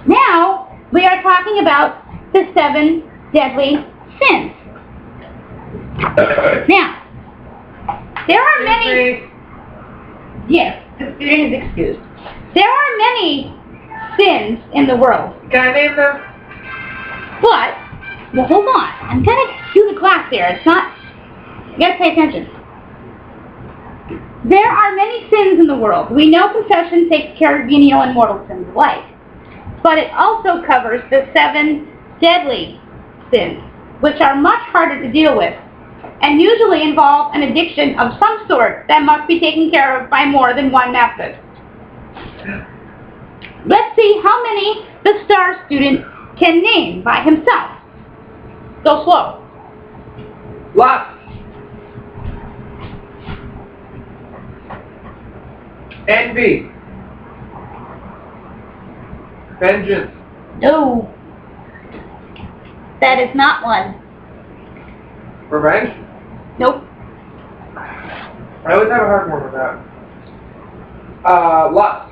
Now, we are talking about the 7 deadly sins. Now, there are many... Yes, the student is excused. There are many sins in the world. Can I name them? But, well, hold on. I'm going to do the class here. It's not... You got to pay attention. There are many sins in the world. We know confession takes care of venial and mortal sins alike. But it also covers the 7 deadly sins, which are much harder to deal with, and usually involve an addiction of some sort that must be taken care of by more than one method. Let's see how many the STAR student can name by himself. Go slow. Lust. Envy. Vengeance. No. That is not one. Revenge? Nope. I always have a hard one with that. Lust.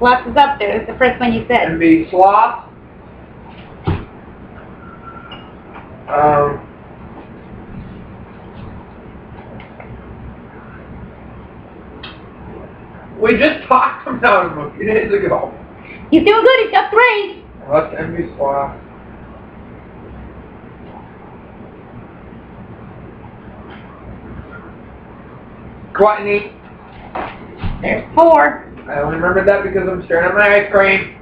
Lust is up there. It's the first one you said. Envy. Sloth. We just talked about him a few days ago. He's doing good. He's got 3. Lust, envy, sloth. Gluttony. There's 4. I only remember that because I'm staring at my ice cream.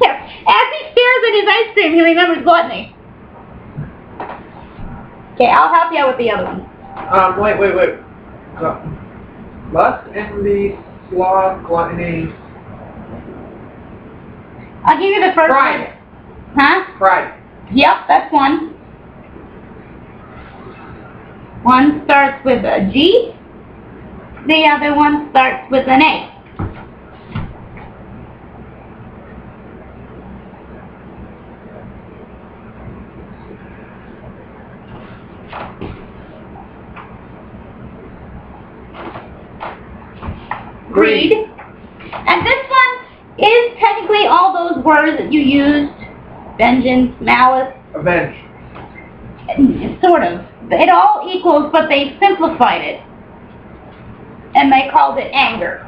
Yes. As he stares at his ice cream, he remembers gluttony. Okay, I'll help you out with the other one. Wait. Lust, envy, sloth, gluttony. I'll give you the first Pride. one. Huh? Pride. Yep, that's one. One starts with a G. The other one starts with an A. Greed. And this one is technically all those words that you used. Vengeance, malice. Avenge. Sort of. It all equals, but they simplified it. And they called it anger.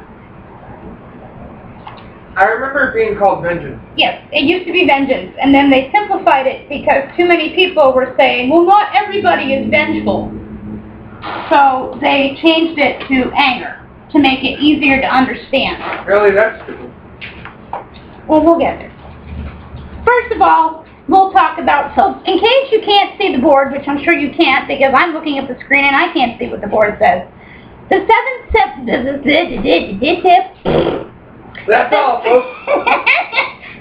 I remember it being called vengeance. Yes, it used to be vengeance, and then they simplified it because too many people were saying, well, not everybody is vengeful. So they changed it to anger to make it easier to understand. Really, that's stupid. Well, we'll get there. First of all, we'll talk about, so in case you can't see the board, which I'm sure you can't because I'm looking at the screen and I can't see what the board says. The 7 steps, That's all, folks.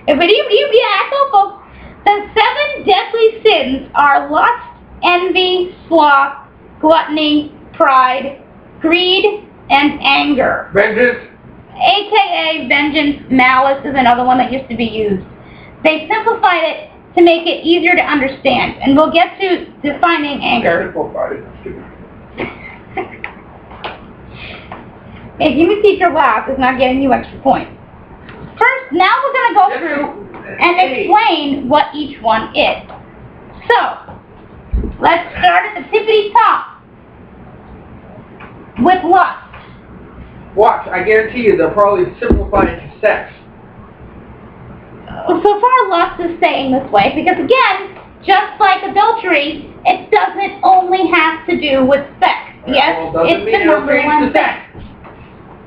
That's all, folks. The 7 deadly sins are lust, envy, sloth, gluttony, pride, greed, and anger. Vengeance. AKA vengeance, malice is another one that used to be used. They simplified it to make it easier to understand, and we'll get to defining anger. Simplified it. Hey, give me teacher laugh is not getting you extra points. First, now we're going to go through and explain what each one is. So, let's start at the tippity top with lust. Watch, I guarantee you they'll probably simplify it to sex. So far, lust is staying this way because, again, just like adultery, it doesn't only have to do with sex. Yes, it's the number one thing.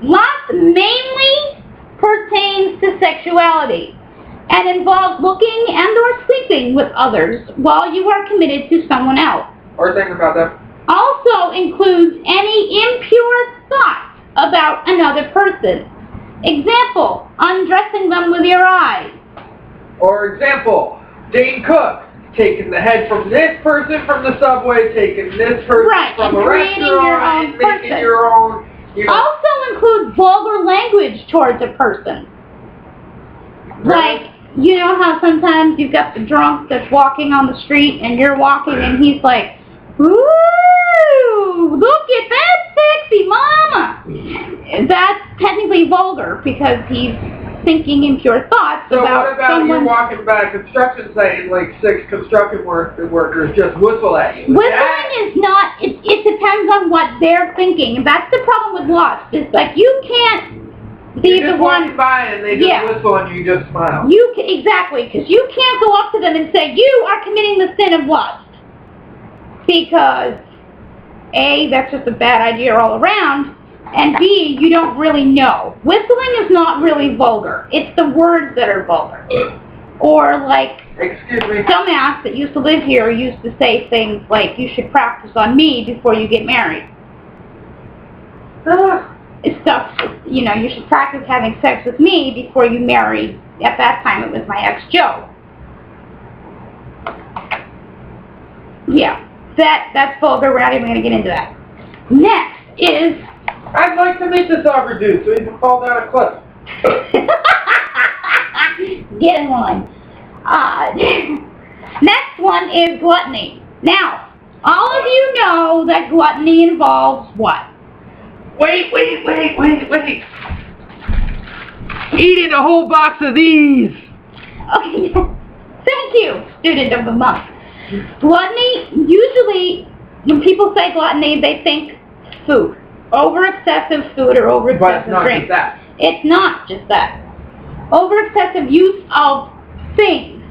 Lust mainly pertains to sexuality and involves looking and or sleeping with others while you are committed to someone else. Or thinking about that. Also includes any impure thoughts about another person. Example, undressing them with your eyes. Or example, Dane Cook, taking the head from this person from the subway, taking this person from a restaurant, and making your own. Also includes vulgar language towards a person. Really? Like, you know how sometimes you've got the drunk that's walking on the street and you're walking and he's like, ooh, look at that sexy mama. That's technically vulgar because he's thinking impure thoughts So about what about someone. you walking by a construction site and like 6 construction workers just whistle at you? Whistling is not, it depends on what they're thinking. And that's the problem with lust. It's like you can't be You're the just walking one. by and they just Yeah. whistle and you just smile. Exactly, because you can't go up to them and say, you are committing the sin of lust. Because, A, that's just a bad idea all around, and B, you don't really know. Whistling is not really vulgar. It's the words that are vulgar. Or like, Excuse me. dumbass that used to live here used to say things like, you should practice on me before you get married. It's stuff, you know, you should practice having sex with me before you marry. At that time, it was my ex, Joe. Yeah, that's vulgar. We're not even going to get into that. Next is... I'd like to meet this auger dude so he can fall down a cliff. Get in line. Next one is gluttony. Now, all of you know that gluttony involves what? Wait. Eating a whole box of these. Okay, thank you, student of the month. Gluttony, usually, when people say gluttony, they think food. Over-excessive food or over-excessive drink. But It's it's not just that. not just that. Over-excessive use of things.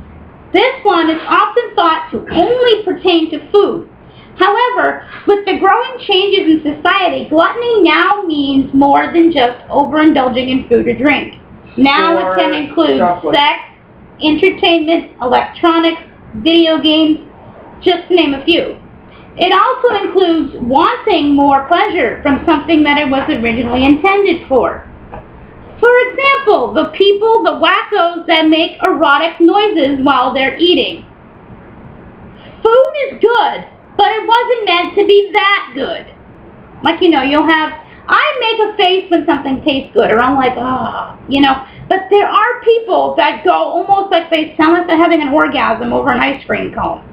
This one is often thought to only pertain to food. However, with the growing changes in society, gluttony now means more than just overindulging in food or drink. Now it can include sex, entertainment, electronics, video games, just to name a few. It also includes wanting more pleasure from something that it was originally intended for. For example, the wackos that make erotic noises while they're eating. Food is good, but it wasn't meant to be that good. Like, you know, I make a face when something tastes good, or I'm like, you know. But there are people that go almost like they sound like they're having an orgasm over an ice cream cone.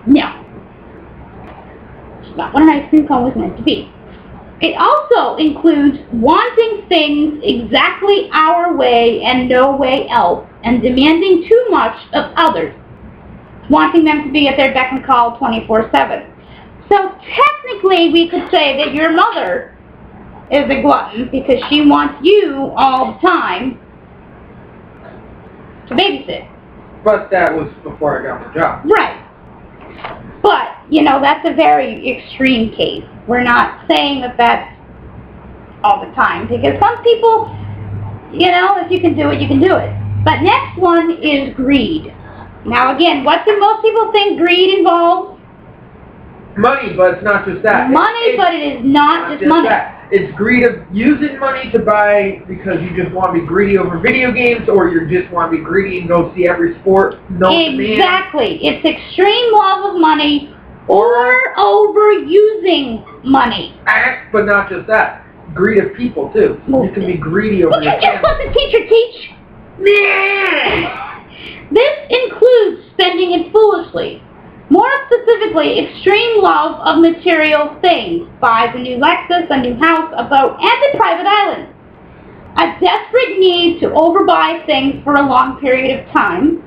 No. It's not what an ice cream cone was meant to be. It also includes wanting things exactly our way and no way else, and demanding too much of others, wanting them to be at their beck and call 24/7. So technically we could say that your mother is a glutton because she wants you all the time to babysit. But that was before I got my job. Right. But, you know, that's a very extreme case. We're not saying that that's all the time, because some people, you know, if you can do it, you can do it. But next one is greed. Now again, what do most people think greed involves? Money, but it's not just that. Money, but it is not just money. That. It's greed of using money to buy because you just want to be greedy over video games, or you just want to be greedy and go see every sport. Exactly. It's extreme love of money or overusing money. But not just that. Greed of people, too. You can be greedy over your Look at what the teacher teach. Yeah. This includes spending it foolishly. More specifically, extreme love of material things. Buys a new Lexus, a new house, a boat, and a private island. A desperate need to overbuy things for a long period of time.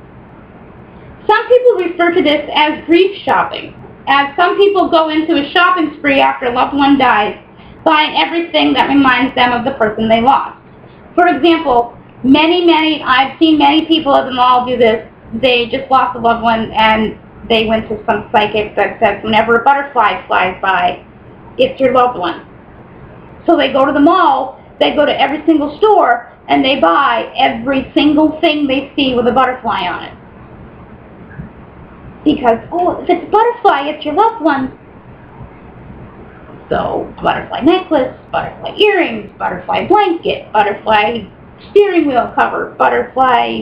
Some people refer to this as grief shopping, as some people go into a shopping spree after a loved one dies, buying everything that reminds them of the person they lost. For example, I've seen many people at the mall do this. They just lost a loved one and they went to some psychic that says whenever a butterfly flies by, it's your loved one. So they go to the mall, they go to every single store, and they buy every single thing they see with a butterfly on it. Because, if it's a butterfly, it's your loved one. So, butterfly necklace, butterfly earrings, butterfly blanket, butterfly steering wheel cover, butterfly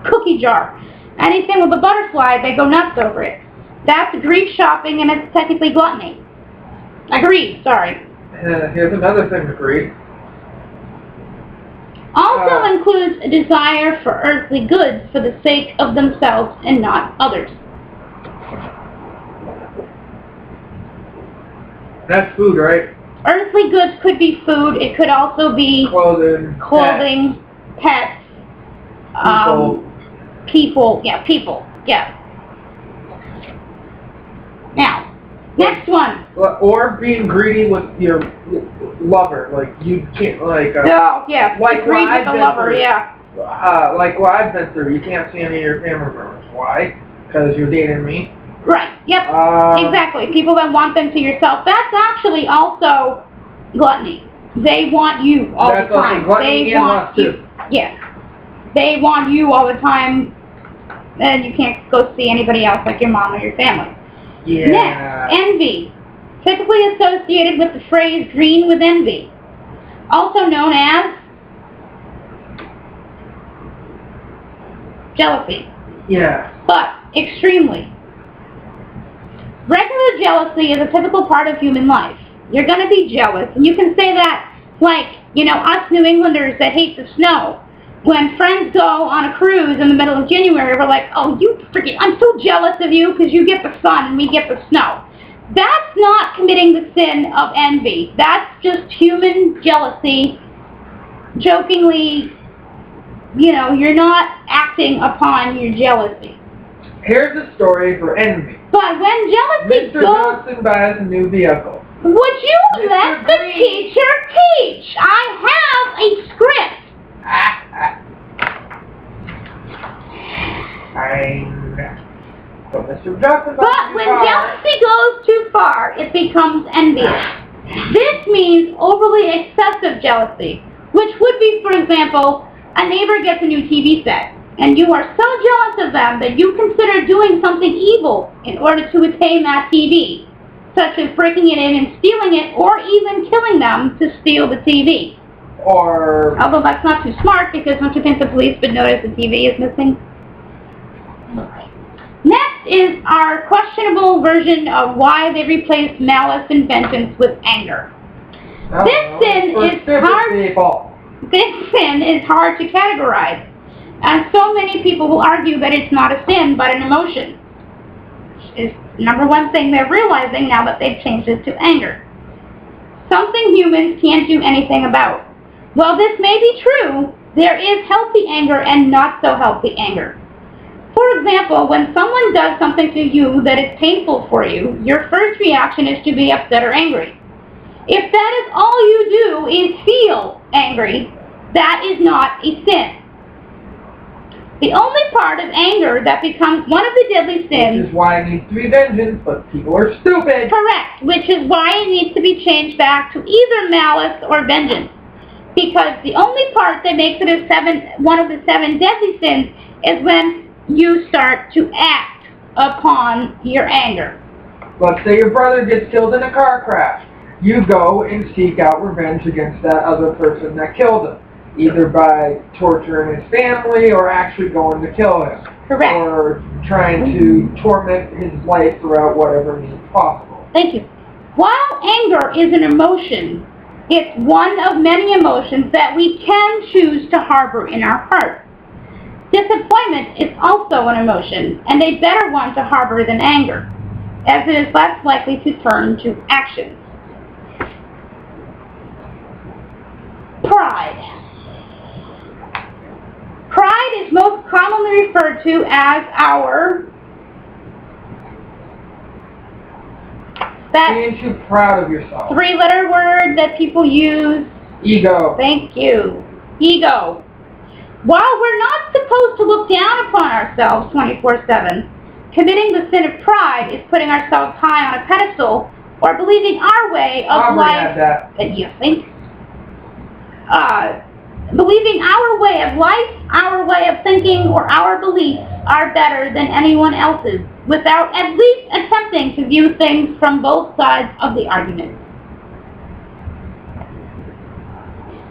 cookie jar. Anything with a butterfly, they go nuts over it. That's grief shopping, and it's technically gluttony. Agreed, sorry. Here's another thing to greed. Also includes a desire for earthly goods for the sake of themselves and not others. That's food, right? Earthly goods could be food. It could also be clothing, pets, people. Yeah. Now, next one. Or being greedy with your lover, like you can't, like. Like greed with a lover, like what I've been through, you can't see any of your family members. Why? Because you're dating me. Right. Yep. Exactly. People that want them to yourself. That's actually also gluttony. They want you all the time. That's also gluttony and lust too. Yes. They want you all the time, and you can't go see anybody else like your mom or your family. Yeah. Next, envy. Typically associated with the phrase green with envy. Also known as jealousy. Yeah. But extremely. Regular jealousy is a typical part of human life. You're going to be jealous, and you can say that like, us New Englanders that hate the snow. When friends go on a cruise in the middle of January, we're like, oh, I'm so jealous of you because you get the sun and we get the snow. That's not committing the sin of envy. That's just human jealousy. Jokingly, you're not acting upon your jealousy. Here's a story for envy. But when jealousy Mr. Johnson buys a new vehicle. Would you let the teacher teach? I have a script. But when jealousy goes too far, it becomes envious. This means overly excessive jealousy, which would be, for example, a neighbor gets a new TV set, and you are so jealous of them that you consider doing something evil in order to attain that TV, such as breaking it in and stealing it, or even killing them to steal the TV. Although that's not too smart, because don't you think the police would notice the TV is missing? Next is our questionable version of why they replaced malice and vengeance with anger. This sin is hard to categorize, and so many people will argue that it's not a sin but an emotion. Is number one thing they're realizing now that they've changed it to anger. Something humans can't do anything about. While this may be true, there is healthy anger and not so healthy anger. For example, when someone does something to you that is painful for you, your first reaction is to be upset or angry. If that is all you do is feel angry, that is not a sin. The only part of anger that becomes one of the deadly sins... Which is why it needs to be vengeance, but people are stupid. Correct, which is why it needs to be changed back to either malice or vengeance. Because the only part that makes it one of the 7 deadly sins is when you start to act upon your anger. Let's say your brother gets killed in a car crash. You go and seek out revenge against that other person that killed him, either by torturing his family or actually going to kill him. Correct. Or trying to torment his life throughout whatever means possible. Thank you. While anger is an emotion, it's one of many emotions that we can choose to harbor in our heart. Disappointment is also an emotion, and a better one to harbor than anger, as it is less likely to turn to action. Pride. Pride is most commonly referred to as our... Being too proud of yourself. 3-letter word that people use. Ego. Thank you. Ego. While we're not supposed to look down upon ourselves 24/7, committing the sin of pride is putting ourselves high on a pedestal or believing our way of life. You think? Believing our way of life, our way of thinking, or our beliefs are better than anyone else's, without at least attempting to view things from both sides of the argument.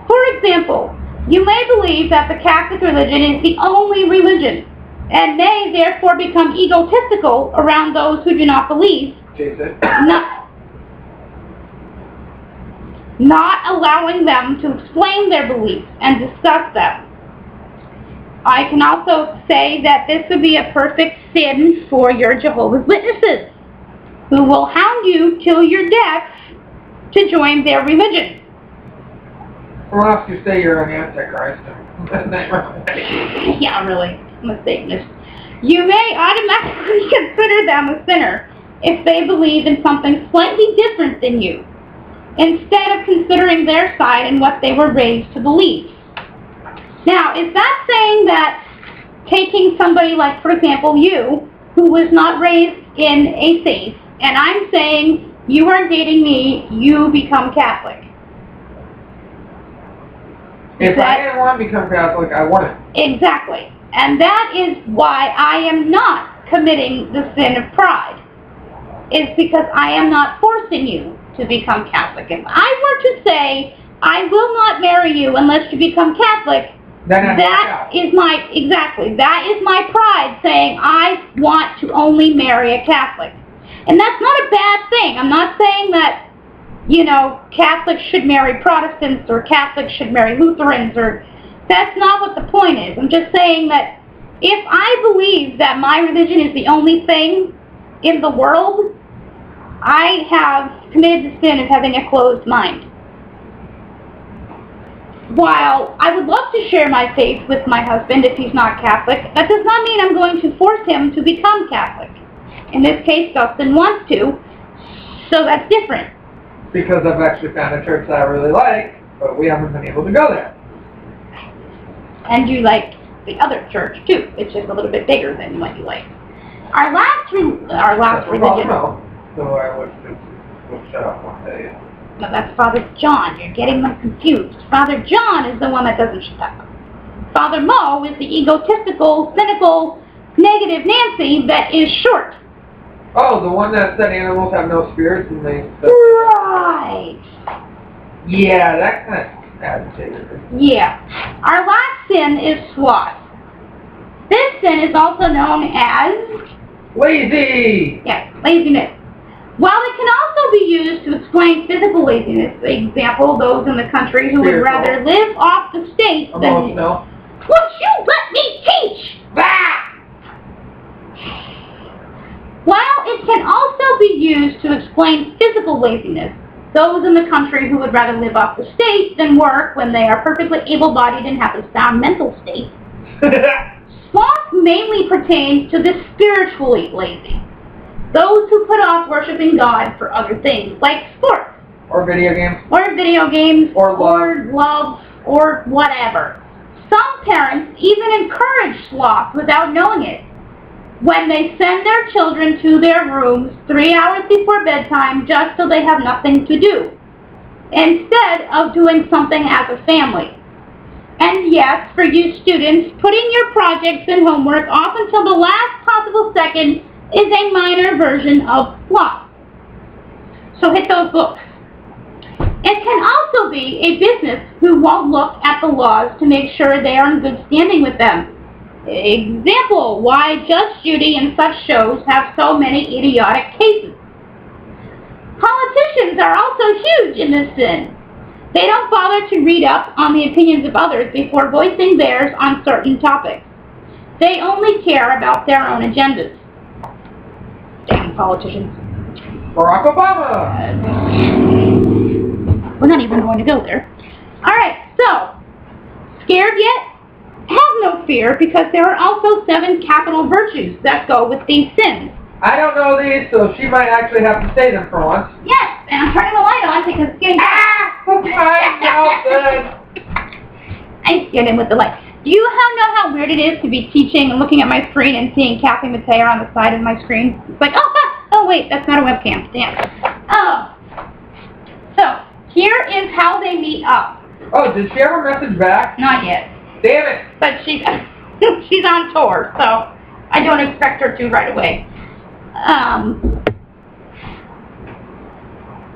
For example, you may believe that the Catholic religion is the only religion, and may therefore become egotistical around those who do not believe, not allowing them to explain their beliefs and discuss them. I can also say that this would be a perfect sin for your Jehovah's Witnesses, who will hound you till your death to join their religion. Unless you say you're an antichrist. Yeah, really, I'm a Satanist. You may automatically consider them a sinner if they believe in something slightly different than you, instead of considering their side and what they were raised to believe. Now, is that saying that taking somebody like, for example, you, who was not raised in a faith, and I'm saying you are dating me, you become Catholic? If I didn't want to become Catholic, I wouldn't. Exactly. And that is why I am not committing the sin of pride. It's because I am not forcing you to become Catholic. If I were to say, I will not marry you unless you become Catholic, that is my pride saying I want to only marry a Catholic. And that's not a bad thing. I'm not saying that, Catholics should marry Protestants or Catholics should marry Lutherans, or that's not what the point is. I'm just saying that if I believe that my religion is the only thing in the world, I have committed the sin of having a closed mind. While I would love to share my faith with my husband if he's not Catholic, that does not mean I'm going to force him to become Catholic. In this case, Dustin wants to, so that's different. Because I've actually found a church that I really like, but we haven't been able to go there. And you like the other church too. It's just a little bit bigger than what you like. Our last religion. No, so I would shut up one day. No, that's Father John. You're getting them confused. Father John is the one that doesn't shut up. Father Mo is the egotistical, cynical, negative Nancy that is short. Oh, the one that said animals have no spirits and they... Right. Yeah, that kind of agitated. Yeah. Our last sin is sloth. This sin is also known as... lazy! Yes, laziness. While it can also be used to explain physical laziness, for example, those in the country who would rather live off the state than... Emotional. Would you let me teach? Bah! While it can also be used to explain physical laziness, those in the country who would rather live off the state than work when they are perfectly able-bodied and have a sound mental state, sloth mainly pertains to the spiritually lazy. Those who put off worshiping God for other things, like sports. Or video games. Or love, or whatever. Some parents even encourage sloth without knowing it, when they send their children to their rooms 3 hours before bedtime just so they have nothing to do, instead of doing something as a family. And yes, for you students, putting your projects and homework off until the last possible second is a minor version of sloth. So hit those books. It can also be a business who won't look at the laws to make sure they are in good standing with them. Example, why Just Judy and such shows have so many idiotic cases. Politicians are also huge in this sin. They don't bother to read up on the opinions of others before voicing theirs on certain topics. They only care about their own agendas. Dang politicians. Barack Obama! We're not even going to go there. Alright, so, scared yet? Have no fear, because there are also 7 capital virtues that go with these sins. I don't know these, so she might actually have to say them for once. Yes, and I'm turning the light on because it's getting... I get in with the light. Do you know how weird it is to be teaching and looking at my screen and seeing Kathy Mateo on the side of my screen? It's like, oh wait, that's not a webcam. Damn. Oh. So, here is how they meet up. Oh, did she ever message back? Not yet. Damn it! But she's on tour, so I don't expect her to right away.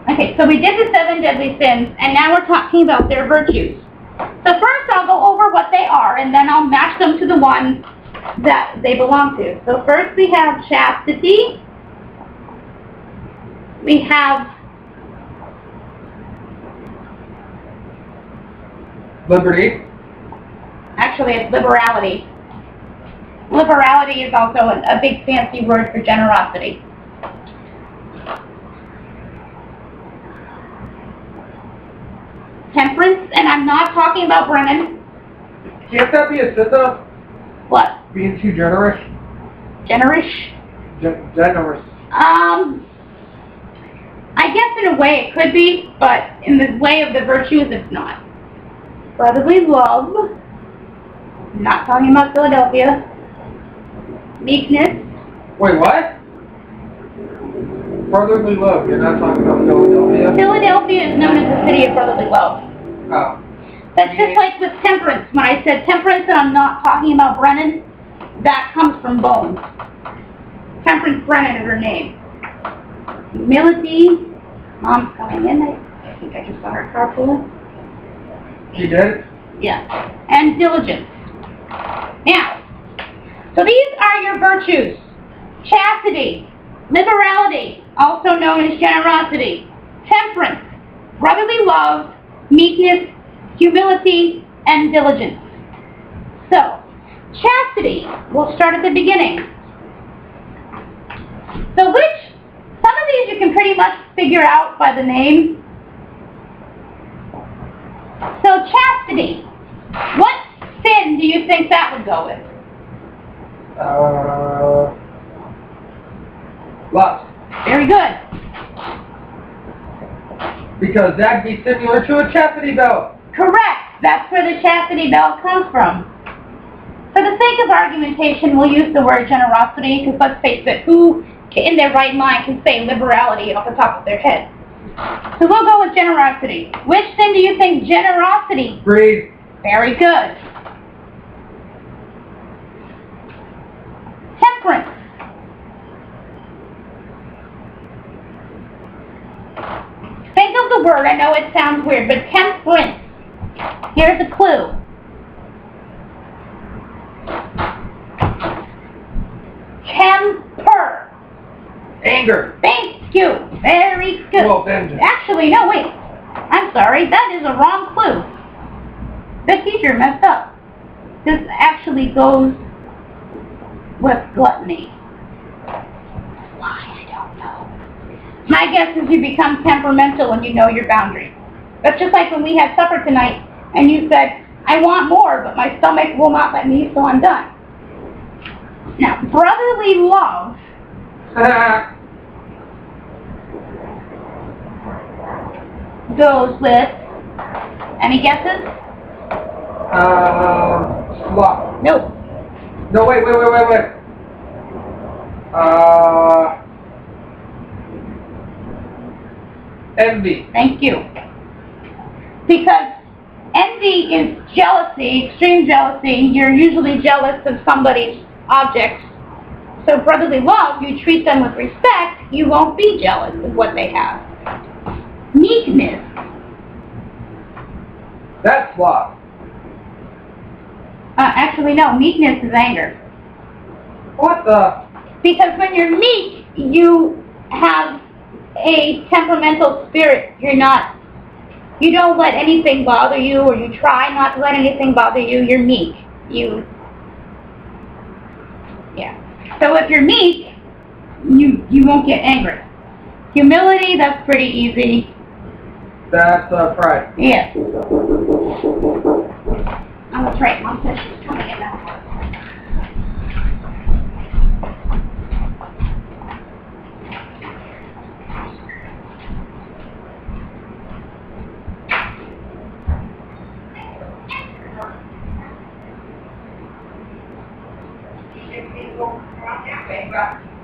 Okay, so we did the 7 deadly sins, and now we're talking about their virtues. So first I'll go over what they are, and then I'll match them to the one that they belong to. So first we have chastity. We have liberty. Actually, it's liberality. Liberality is also a big fancy word for generosity. Temperance, and I'm not talking about Brennan. Can't that be a sin though? What? Being too generous? Generous? Generous. I guess in a way it could be, but in the way of the virtues, it's not. Brotherly love. I'm not talking about Philadelphia. Meekness. Wait, what? Brotherly love. You're not talking about Philadelphia? Philadelphia is known as the city of brotherly love. Oh. That's just like with temperance. When I said temperance and I'm not talking about Brennan, that comes from Bones. Temperance Brennan is her name. Humility. Mom's coming in. I think I just saw her carpool. She did? Yeah. And diligence. Now, so these are your virtues. Chastity, liberality, also known as generosity, temperance, brotherly love, meekness, humility, and diligence. So, chastity, we'll start at the beginning. So some of these you can pretty much figure out by the name. So chastity, what sin do you think that would go with? Lust. Very good. Because that'd be similar to a chastity belt. Correct. That's where the chastity belt comes from. For the sake of argumentation, we'll use the word generosity, because let's face it, who in their right mind can say liberality off the top of their head? So we'll go with generosity. Which sin do you think generosity? Greed. Very good. Temperance. Think of the word, I know it sounds weird, but temperance. Here's a clue. Temper. Anger. Thank you. Very good. Well, vengeance. Actually, no, wait. I'm sorry. That is a wrong clue. The teacher messed up. This actually goes with gluttony. Why? I don't know. My guess is you become temperamental when you know your boundaries. That's just like when we had supper tonight and you said, I want more, but my stomach will not let me, so I'm done. Now, brotherly love goes with, any guesses? Sloth. Nope. No, wait. Envy. Thank you. Because envy is jealousy, extreme jealousy. You're usually jealous of somebody's object. So brotherly love, you treat them with respect, you won't be jealous of what they have. Meekness. That's sloth. Actually, no, meekness is anger. What the? Because when you're meek, you have a temperamental spirit. You don't let anything bother you, or you try not to let anything bother you. You're meek. So if you're meek, you won't get angry. Humility, that's pretty easy. That's pride. Yes. Oh, that's right. Mom said she's coming in now.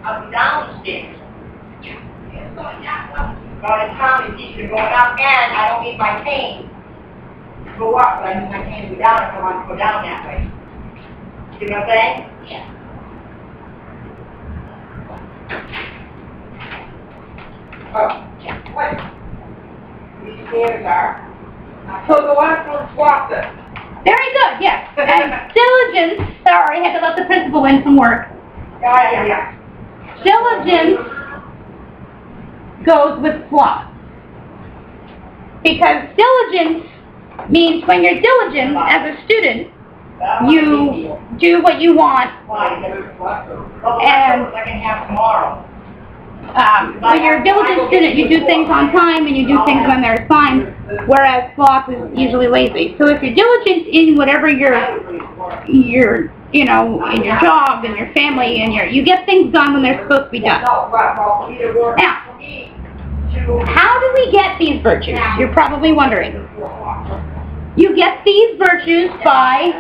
I'll be downstairs. By the time the teacher going up, and I don't need my cane to go up, but I need my cane to go down if I want to go down that way. See what I'm saying? Yeah. Oh, what? These stairs are. So the last one's sloth then. Very good, yes. And diligence, sorry, I had to let the principal in from work. Yeah. Diligence goes with sloth. Because diligence means when you're diligent as a student, you do what you want. Why? And I can have tomorrow. When you're a diligent student, you do things on time and you do things when they're assigned, whereas sloth is usually lazy. So if you're diligent in whatever your you know, in your job, in your family, and you get things done when they're supposed to be done. Now, how do we get these virtues? You're probably wondering. You get these virtues by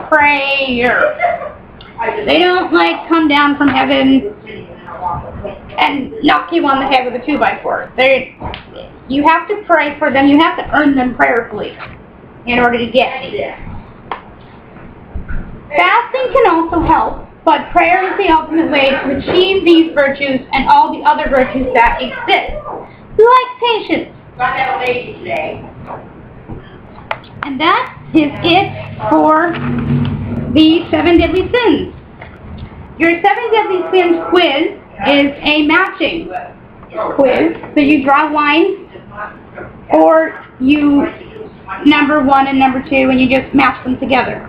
prayer. They don't like come down from heaven and knock you on the head with a 2x4. You have to pray for them. You have to earn them prayerfully in order to get these. Fasting can also help, but prayer is the ultimate way to achieve these virtues and all the other virtues that exist, like patience. And that is it for the 7 deadly sins. Your 7 deadly sins quiz is a matching quiz. So you draw lines, or you number 1 and number 2, and you just match them together.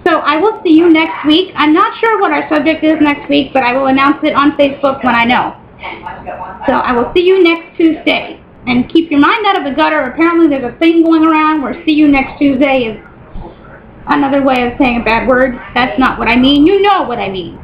So I will see you next week. I'm not sure what our subject is next week, but I will announce it on Facebook when I know. So I will see you next Tuesday. And keep your mind out of the gutter. Apparently there's a thing going around where see you next Tuesday is another way of saying a bad word. That's not what I mean. You know what I mean.